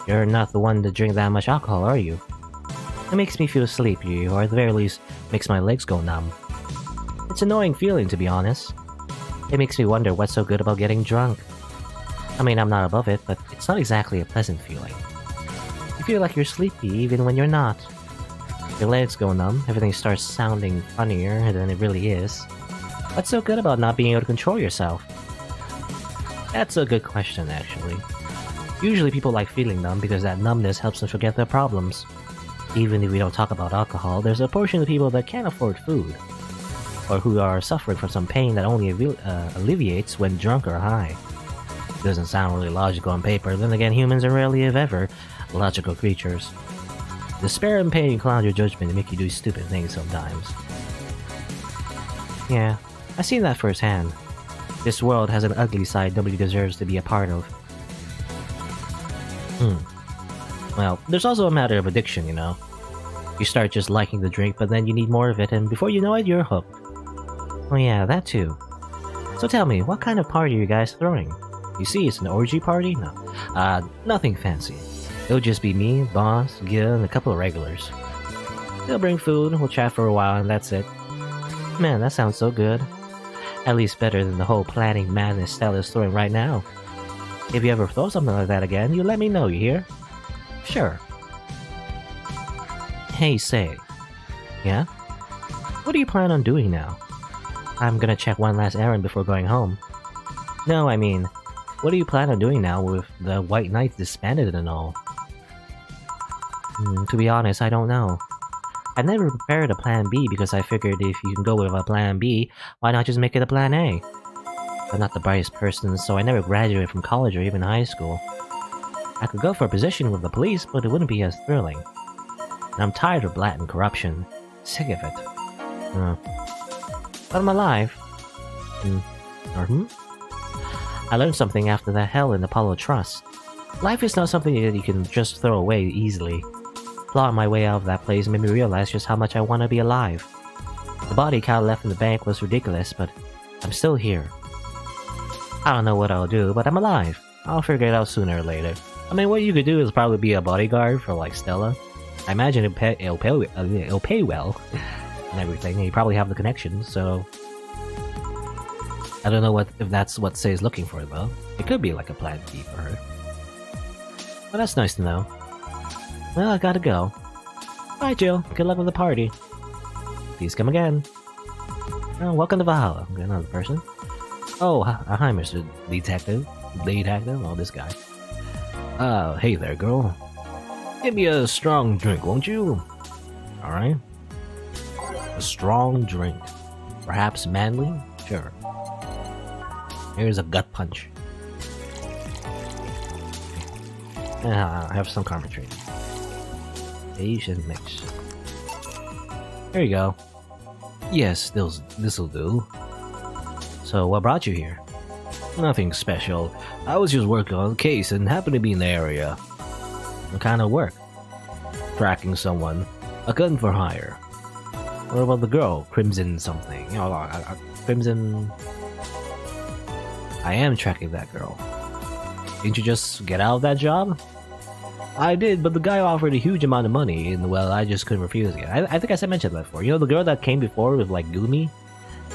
You're not the one to drink that much alcohol, are you? It makes me feel sleepy, or at the very least, makes my legs go numb. It's an annoying feeling, to be honest. It makes me wonder what's so good about getting drunk. I mean, I'm not above it, but it's not exactly a pleasant feeling. You feel like you're sleepy even when you're not. Your legs go numb, everything starts sounding funnier than it really is. What's so good about not being able to control yourself? That's a good question, actually. Usually people like feeling numb because that numbness helps them forget their problems. Even if we don't talk about alcohol, there's a portion of people that can't afford food, or who are suffering from some pain that only alleviates when drunk or high. It doesn't sound really logical on paper, then again humans are rarely if ever logical creatures. Despair and pain cloud your judgment and make you do stupid things sometimes. Yeah, I've seen that firsthand. This world has an ugly side nobody deserves to be a part of. Well, there's also a matter of addiction, you know. You start just liking the drink, but then you need more of it, and before you know it, you're hooked. Oh yeah, that too. So tell me, what kind of party are you guys throwing? You see, it's an orgy party? No. Nothing fancy. It'll just be me, boss, Gil, and a couple of regulars. They'll bring food, we'll chat for a while, and that's it. Man, that sounds so good. At least better than the whole planning madness Stella's throwing right now. If you ever throw something like that again, you let me know, you hear? Sure. Hey, say. Yeah? What do you plan on doing now? I'm gonna check one last errand before going home. No, I mean, what do you plan on doing now with the White Knights disbanded and all? To be honest, I don't know. I never prepared a plan B because I figured if you can go with a plan B, why not just make it a plan A? I'm not the brightest person, so I never graduated from college or even high school. I could go for a position with the police, but it wouldn't be as thrilling. And I'm tired of blatant corruption. Sick of it. But I'm alive. I learned something after that hell in Apollo Trust. Life is not something that you can just throw away easily. Plotting my way out of that place made me realize just how much I want to be alive. The body count left in the bank was ridiculous, but I'm still here. I don't know what I'll do, but I'm alive. I'll figure it out sooner or later. I mean, what you could do is probably be a bodyguard for, like, Stella. I imagine it'll pay well and everything, and you probably have the connections, so... I don't know if that's what Say's looking for, though. It could be like a plan B for her. Well, that's nice to know. Well, I gotta go. Bye, Jill. Good luck with the party. Please come again. Oh, welcome to Valhalla. I'm another person. Oh, hi, Mr. Detective. Detective? Oh, this guy. Hey there, girl. Give me a strong drink, won't you? Alright. A strong drink. Perhaps manly? Sure. Here's a gut punch. I have some karma training. Asian mix. There you go. Yes, this'll do. So, what brought you here? Nothing special. I was just working on a case and happened to be in the area. What kind of work? Tracking someone. A gun for hire. What about the girl? Crimson something. You know, Crimson... I am tracking that girl. Didn't you just get out of that job? I did, but the guy offered a huge amount of money, and well, I just couldn't refuse it. I think I mentioned that before. You know, the girl that came before with like Gumi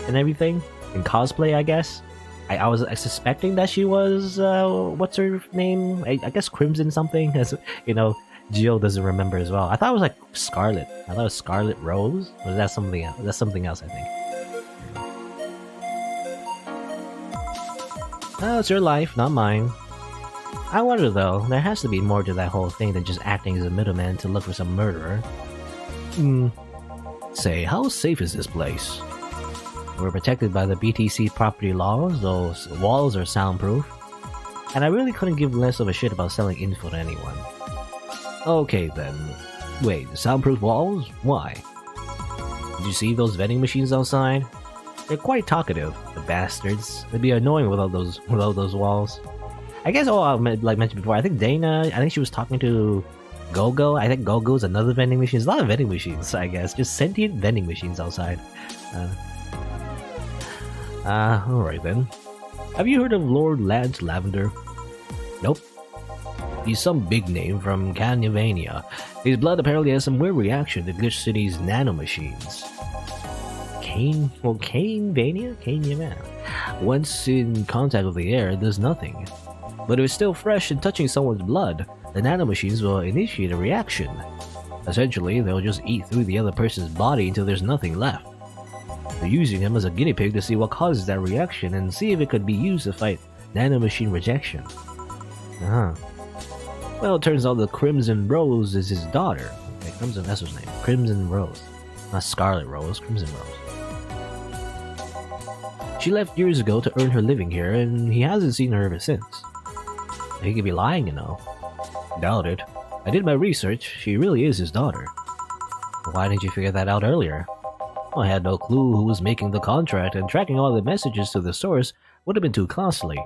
and everything? In cosplay, I guess? I was suspecting that she was, what's her name? I guess Crimson something? As you know, Jill doesn't remember as well. I thought it was like Scarlet. I thought it was Scarlet Rose? Or is that something else? That's something else, I think. Oh, it's your life, not mine. I wonder though, there has to be more to that whole thing than just acting as a middleman to look for some murderer. Say, how safe is this place? We're protected by the BTC property laws, those walls are soundproof. And I really couldn't give less of a shit about selling info to anyone. Okay then. Wait, soundproof walls? Why? Did you see those vending machines outside? They're quite talkative, the bastards. They'd be annoying without those walls. I guess, like mentioned before, I think she was talking to Go-Go. I think Go-Go's another vending machine. There's a lot of vending machines, I guess. Just sentient vending machines outside. Alright then. Have you heard of Lord Lance Lavender? Nope. He's some big name from Canavania. His blood apparently has some weird reaction to Glitch City's nanomachines. Canavania? Once in contact with the air, it does nothing. But if it's still fresh and touching someone's blood, the nanomachines will initiate a reaction. Essentially, they'll just eat through the other person's body until there's nothing left. They're using him as a guinea pig to see what causes that reaction and see if it could be used to fight nanomachine rejection. Well, it turns out the Crimson Rose is his daughter. Okay, Crimson, that's his name. Crimson Rose. Not Scarlet Rose, Crimson Rose. She left years ago to earn her living here, and he hasn't seen her ever since. He could be lying, you know. Doubt it. I did my research. She really is his daughter. Why didn't you figure that out earlier? I had no clue who was making the contract, and tracking all the messages to the source would have been too costly.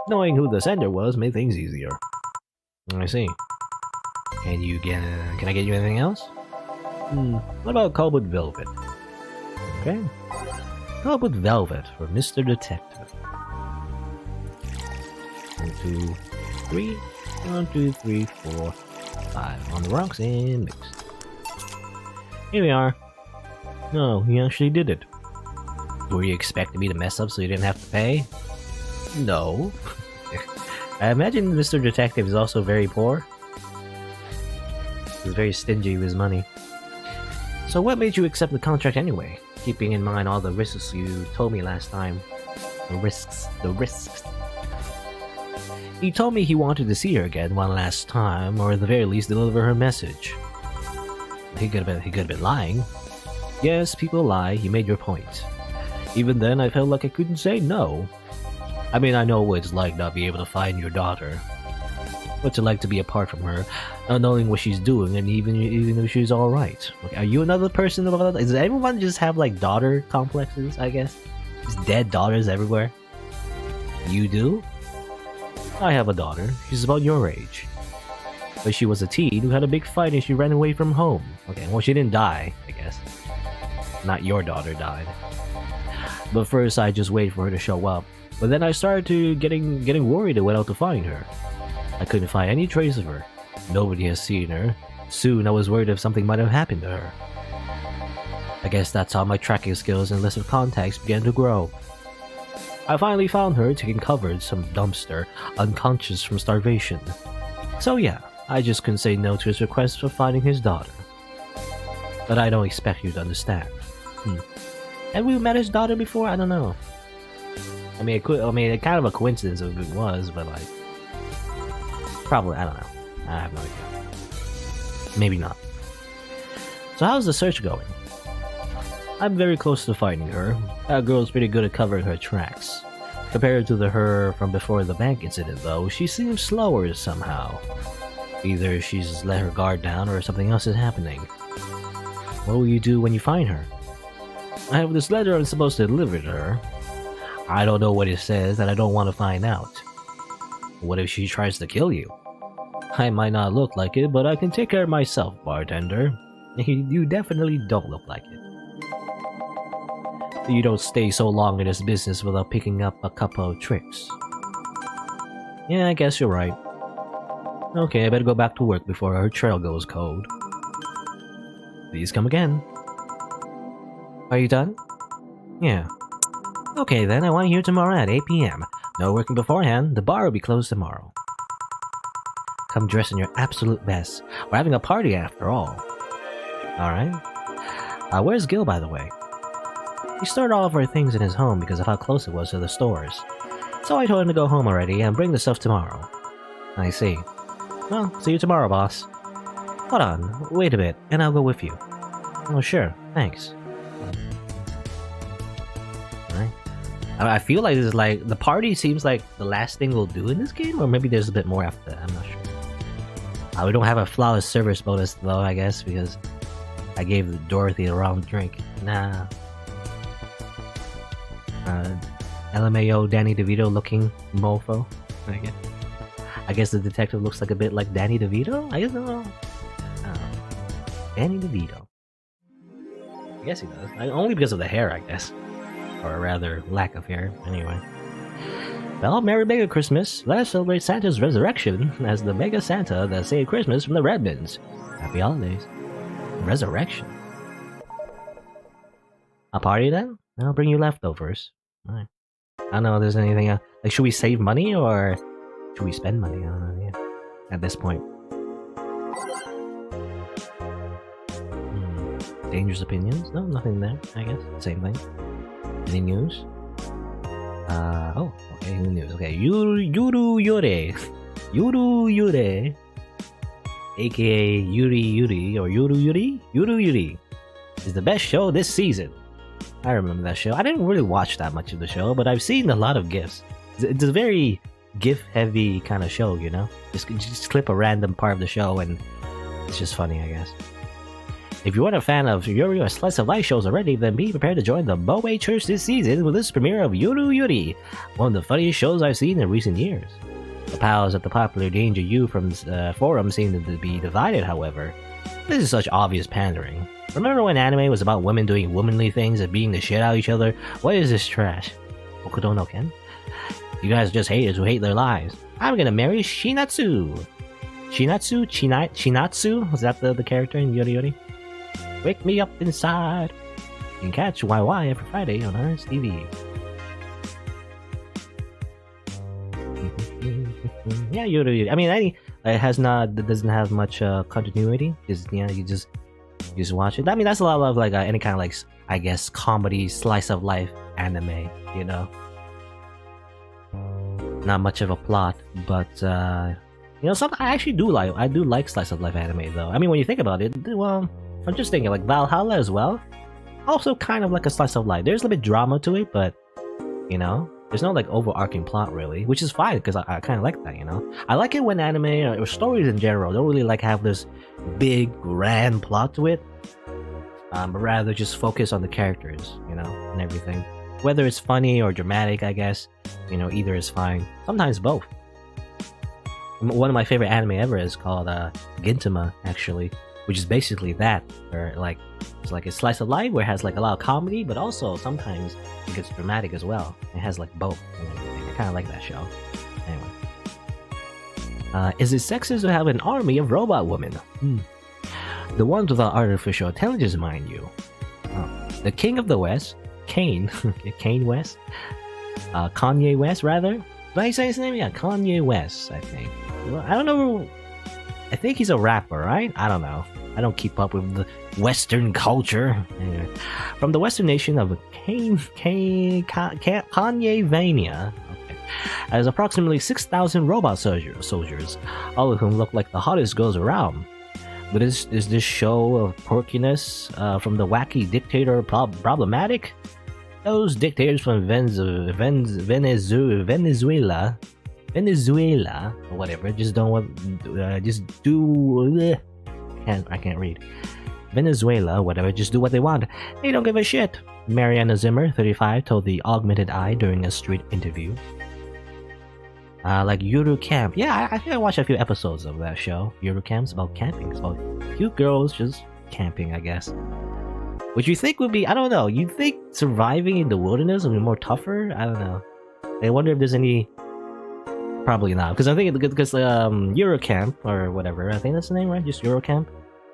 Knowing who the sender was made things easier. I see. Can I get you anything else? What about Cobalt Velvet? Okay. Cobalt Velvet for Mr. Detective. 1, 2, 3. 1, 2, 3, 4, 5. On the rocks and mixed. Here we are. No, he actually did it. Were you expecting me to mess up so you didn't have to pay? No. I imagine Mr. Detective is also very poor. He's very stingy with his money. So what made you accept the contract anyway? Keeping in mind all the risks you told me last time. The risks. He told me he wanted to see her again one last time, or at the very least deliver her message. He could have been lying. Yes, people lie, you made your point. Even then, I felt like I couldn't say no. I mean, I know what it's like not being able to find your daughter. What's it like to be apart from her, not knowing what she's doing, and even if she's alright. Okay, are you another person? Does everyone just have like daughter complexes, I guess? Just dead daughters everywhere? You do? I have a daughter. She's about your age. But she was a teen who had a big fight and she ran away from home. Okay, well she didn't die, I guess. Not your daughter died. But first I just waited for her to show up. But then I started to getting worried and went out to find her. I couldn't find any trace of her. Nobody has seen her. Soon I was worried if something might have happened to her. I guess that's how my tracking skills and list of contacts began to grow. I finally found her taking cover in some dumpster, unconscious from starvation. So yeah, I just couldn't say no to his request for finding his daughter. But I don't expect you to understand. Have we met his daughter before? I don't know. I mean, it's kind of a coincidence if it was, but like... Probably, I don't know. I have no idea. Maybe not. So how's the search going? I'm very close to finding her. That girl's pretty good at covering her tracks. Compared to her from before the bank incident though, she seems slower somehow. Either she's let her guard down or something else is happening. What will you do when you find her? I have this letter I'm supposed to deliver to her. I don't know what it says and I don't want to find out. What if she tries to kill you? I might not look like it, but I can take care of myself, bartender. You definitely don't look like it. You don't stay so long in this business without picking up a couple of tricks. Yeah, I guess you're right. Okay, I better go back to work before her trail goes cold. Please come again. Are you done? Yeah. Okay then, I want you here tomorrow at 8 PM. No working beforehand, the bar will be closed tomorrow. Come dressed in your absolute best. We're having a party after all. Alright. Where's Gil, by the way? He stored all of our things in his home because of how close it was to the stores. So I told him to go home already and bring the stuff tomorrow. I see. Well, see you tomorrow, boss. Hold on, wait a bit, and I'll go with you. Oh, sure, thanks. Alright. I feel like this is like, the party seems like the last thing we'll do in this game, or maybe there's a bit more after that, I'm not sure. We don't have a flawless service bonus though, I guess, because I gave Dorothy the wrong drink. Nah. LMAO Danny DeVito looking mofo. I guess the detective looks like a bit like Danny DeVito? I don't know. Danny DeVito. I guess he does. Only because of the hair, I guess. Or rather, lack of hair. Anyway. Well, Merry Mega Christmas. Let us celebrate Santa's resurrection as the Mega Santa that saved Christmas from the Redmonds. Happy holidays. Resurrection. A party then? I'll bring you leftovers. Alright. I don't know if there's anything else. Like, should we save money or should we spend money? I don't know, yeah. At this point. Dangerous opinions? No, nothing there, I guess. Same thing. Any news? Oh, okay, new news. Okay, Yuru Yure. Yuru Yure. AKA Yuri Yuri, or Yuru Yuri? Yuru Yuri is the best show this season. I remember that show. I didn't really watch that much of the show, but I've seen a lot of GIFs. It's a very GIF-heavy kind of show, you know? Just clip a random part of the show, and it's just funny, I guess. If you weren't a fan of Yuri or Slice of Life shows already, then be prepared to join the Boei Church this season with this premiere of Yuru Yuri, one of the funniest shows I've seen in recent years. The pals at the popular Danger U from forum seem to be divided, however. This is such obvious pandering. Remember when anime was about women doing womanly things and beating the shit out of each other? What is this trash? Okudo no Ken? You guys are just haters who hate their lives. I'm gonna marry Shinatsu. Shinatsu? Was that the character in Yuri Yuri? Wake me up inside. You can catch YY every Friday on Earth TV. Yeah, Yuri. I mean, it doesn't have much continuity. You just watch it. I mean, that's a lot of like any kind of like, I guess, comedy slice of life anime. You know, not much of a plot, but you know, something I actually do like. I do like slice of life anime, though. I mean, when you think about it, well, I'm just thinking like Valhalla as well. Also, kind of like a slice of life. There's a little bit drama to it, but you know, there's no like overarching plot really, which is fine because I kind of like that. You know, I like it when anime or stories in general don't really like have this big grand plot to it, but rather just focus on the characters, you know, and everything. Whether it's funny or dramatic, I guess, you know, either is fine. Sometimes both. One of my favorite anime ever is called Gintama, actually, which is basically that, or like it's like a slice of life where it has like a lot of comedy, but also sometimes it gets dramatic as well. It has like both and everything. I kind of like that show. Anyway, is it sexist to have an army of robot women? The ones without artificial intelligence, mind you. The King of the West, Kane, Kane West, Kanye West rather. Did I say his name? Yeah, Kanye West, I think. Well, I don't know. I think he's a rapper, right? I don't know. I don't keep up with the Western culture. Anyway, from the Western nation of Kanye-Vania, has approximately 6,000 robot soldiers, all of whom look like the hottest girls around. But is this show of porkiness from the wacky dictator problematic? Those dictators from Venezuela, or whatever, just don't want, just do. I can't read. Venezuela, whatever, just do what they want. They don't give a shit. Mariana Zimmer, 35, told the Augmented Eye during a street interview. Like Yuru Camp. Yeah, I think I watched a few episodes of that show. Yuru Camp's about camping. It's about cute girls just camping, I guess. Which you think would be, I don't know, you'd think surviving in the wilderness would be more tougher? I don't know. I wonder if there's any... Probably not, because I think because Eurocamp or whatever, I think that's the name, right? Just Eurocamp.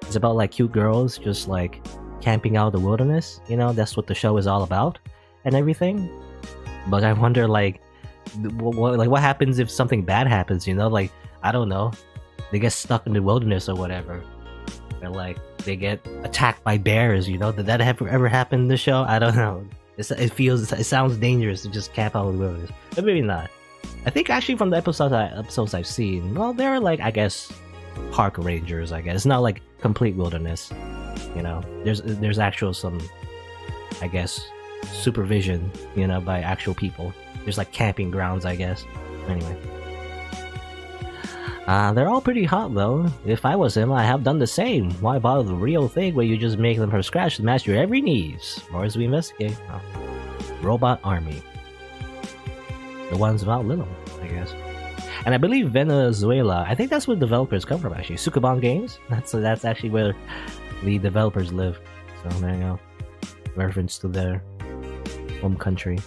It's about like cute girls just like camping out in the wilderness. You know, that's what the show is all about and everything. But I wonder like what happens if something bad happens? You know, like I don't know, they get stuck in the wilderness or whatever, or like they get attacked by bears. You know, did that ever happen in the show? I don't know. It sounds dangerous to just camp out in the wilderness, but maybe not. I think actually from the episodes I've seen, well, they're like, I guess, park rangers, I guess. It's not like complete wilderness, you know. There's actual some, I guess, supervision, you know, by actual people. There's like camping grounds, I guess. Anyway. They're all pretty hot though. If I was him, I have done the same. Why bother the real thing where you just make them from scratch to match your every needs? More as we investigate. Oh. Robot Army. The ones about Lilum, I guess. And I believe Venezuela, I think that's where developers come from actually. Sukeban Games? That's actually where the developers live. So there you go. Reference to their home country.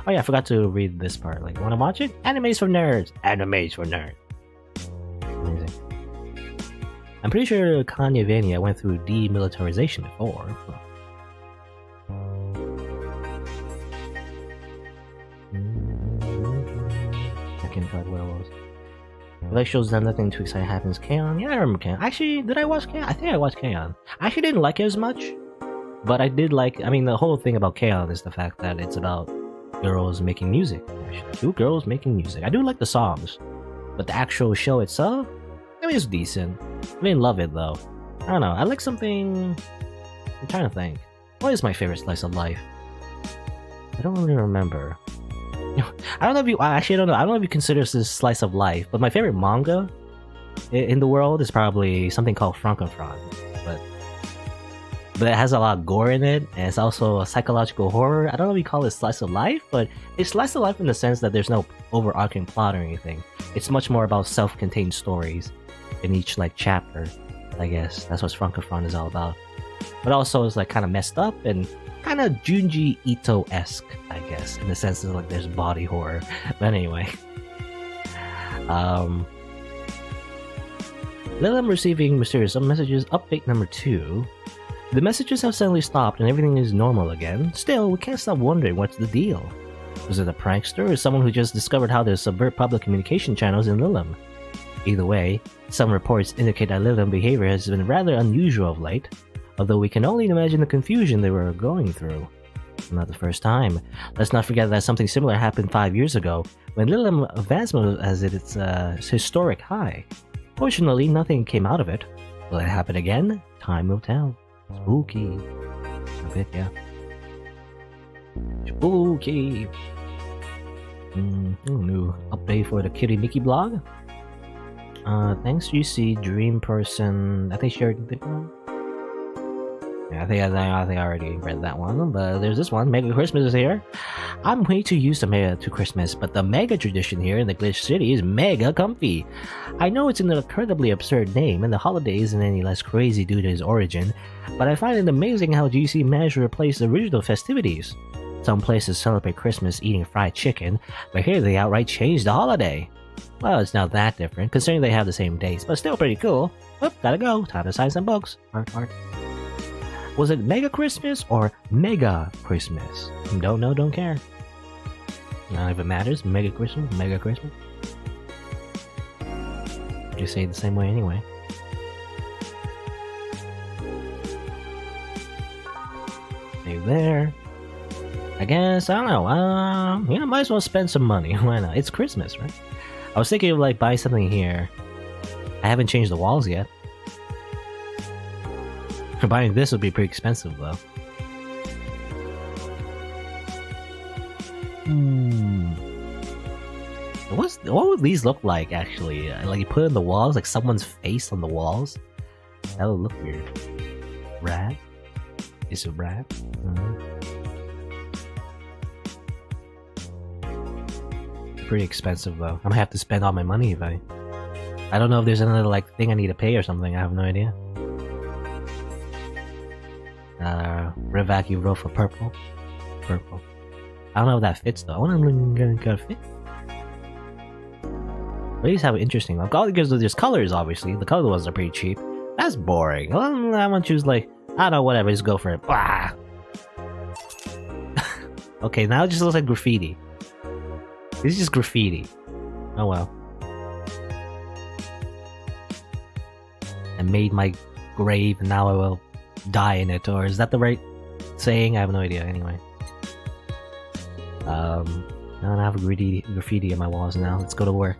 Oh yeah, I forgot to read this part. Like, wanna watch it? Animes for nerds! Animes for nerds! Amazing. I'm pretty sure Kanyavania went through demilitarization before. I can't tell what it was. The light shows that nothing too exciting happens. K-On! Yeah, I remember K-On. Actually, did I watch K-On? I think I watched K-On. I actually didn't like it as much. But I did like, I mean, the whole thing about K-On! Is the fact that it's about girls making music. Actually. 2 girls making music. I do like the songs. But the actual show itself, I mean, it's decent. I didn't love it though. I don't know. I like something. I'm trying to think. What is my favorite slice of life? I don't really remember. I don't know if you. Actually, I don't know. I don't know if you consider this slice of life. But my favorite manga in the world is probably something called Frankenfran. But it has a lot of gore in it, and it's also a psychological horror. I don't know if you call it slice of life, but it's slice of life in the sense that there's no overarching plot or anything. It's much more about self-contained stories in each like chapter. I guess that's what Frankenfran is all about. But also it's like kind of messed up and kind of Junji Ito-esque, I guess, in the sense that like there's body horror. But anyway, Lilum receiving mysterious messages. Update number 2. The messages have suddenly stopped and everything is normal again. Still, we can't stop wondering what's the deal. Was it a prankster or someone who just discovered how to subvert public communication channels in Lilum? Either way, some reports indicate that Lilum behavior has been rather unusual of late, although we can only imagine the confusion they were going through. Not the first time. Let's not forget that something similar happened 5 years ago, when Lilum advancement was at its historic high. Fortunately, nothing came out of it. Will it happen again? Time will tell. Spooky. A bit, yeah. Spooky. New update for the Kitty Mickey blog. Thanks UC Dream Person. I think she already did one. Yeah, I think I already read that one. But there's this one. Mega Christmas is here. I'm way too used to Mega to Christmas, but the Mega tradition here in the Glitch City is mega comfy. I know it's an incredibly absurd name, and the holiday isn't any less crazy due to its origin, but I find it amazing how GC managed to replace the original festivities. Some places celebrate Christmas eating fried chicken, but here they outright changed the holiday. Well, it's not that different, considering they have the same dates, but still pretty cool. Oop, gotta go. Time to sign some books. Heart. Was it Mega Christmas or Mega Christmas? Don't know, don't care. Not if it matters. Mega Christmas, Mega Christmas. Just say it the same way anyway. Save there. I guess, I don't know, might as well spend some money. Why not? It's Christmas, right? I was thinking of like buying something here. I haven't changed the walls yet. Buying this would be pretty expensive though. What would these look like actually? Like you put it in the walls, like someone's face on the walls? That would look weird. Rat? Is it rat? Pretty expensive though. I'm gonna have to spend all my money if I don't know if there's another like thing I need to pay or something. I have no idea. Rivak you wrote for purple. I don't know if that fits though. I wonder if I'm gonna fit. But these have an interesting look. All because there's colors, obviously. The color ones are pretty cheap. That's boring. I want to choose like, I don't know, whatever, just go for it. Blah. Okay, now it just looks like graffiti. This is just graffiti. Oh well. I made my grave and now I will die in it, or is that the right saying? I have no idea. Anyway, I don't have graffiti on my walls now. Let's go to work.